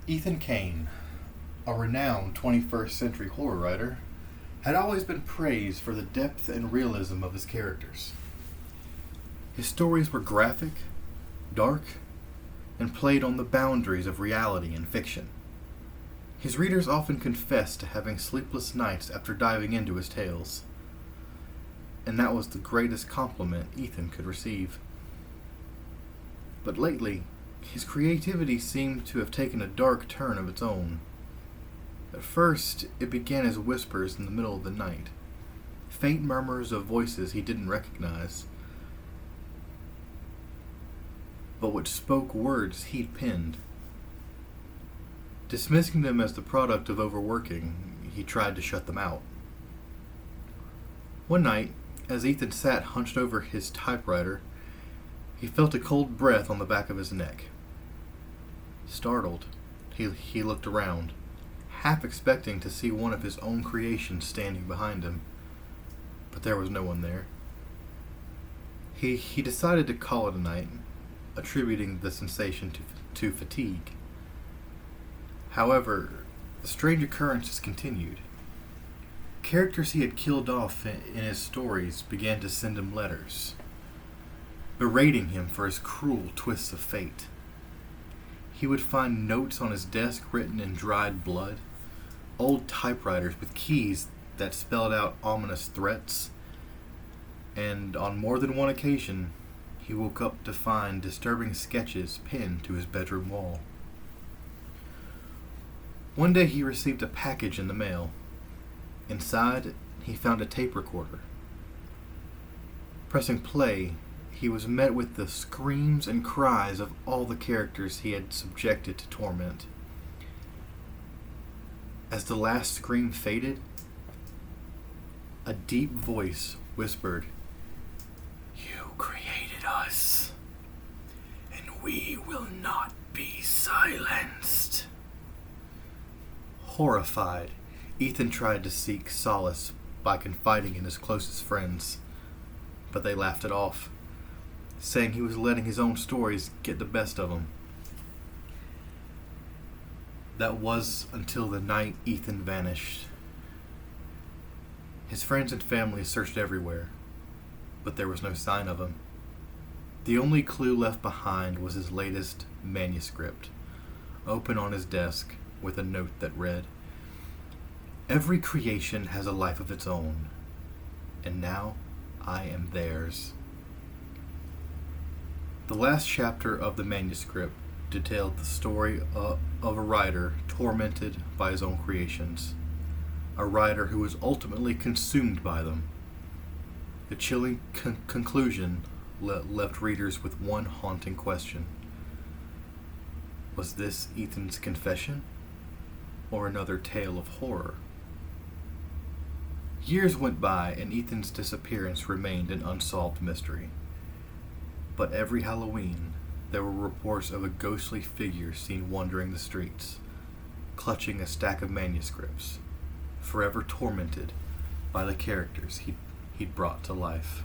Ethan Kane, a renowned 21st century horror writer, had always been praised for the depth and realism of his characters. His stories were graphic, dark, and played on the boundaries of reality and fiction. His readers often confessed to having sleepless nights after diving into his tales, and that was the greatest compliment Ethan could receive. But lately, his creativity seemed to have taken a dark turn of its own. At first, it began as whispers in the middle of the night, faint murmurs of voices he didn't recognize, but which spoke words he'd penned. Dismissing them as the product of overworking, he tried to shut them out. One night, as Ethan sat hunched over his typewriter, he felt a cold breath on the back of his neck. Startled, he looked around, half expecting to see one of his own creations standing behind him, but there was no one there. He decided to call it a night, attributing the sensation to fatigue. However, strange occurrences continued. Characters he had killed off in his stories began to send him letters, berating him for his cruel twists of fate. He would find notes on his desk written in dried blood, old typewriters with keys that spelled out ominous threats, and on more than one occasion, he woke up to find disturbing sketches pinned to his bedroom wall. One day he received a package in the mail. Inside, he found a tape recorder. Pressing play, he was met with the screams and cries of all the characters he had subjected to torment. As the last scream faded, a deep voice whispered, "You created us, and we will not be silenced." Horrified, Ethan tried to seek solace by confiding in his closest friends, but they laughed it off, saying he was letting his own stories get the best of him. That was until the night Ethan vanished. His friends and family searched everywhere, but there was no sign of him. The only clue left behind was his latest manuscript, open on his desk with a note that read, "Every creation has a life of its own, and now I am theirs." The last chapter of the manuscript detailed the story of a writer tormented by his own creations, a writer who was ultimately consumed by them. The chilling conclusion left readers with one haunting question. Was this Ethan's confession, or another tale of horror? Years went by, and Ethan's disappearance remained an unsolved mystery. But every Halloween, there were reports of a ghostly figure seen wandering the streets, clutching a stack of manuscripts, forever tormented by the characters he'd brought to life.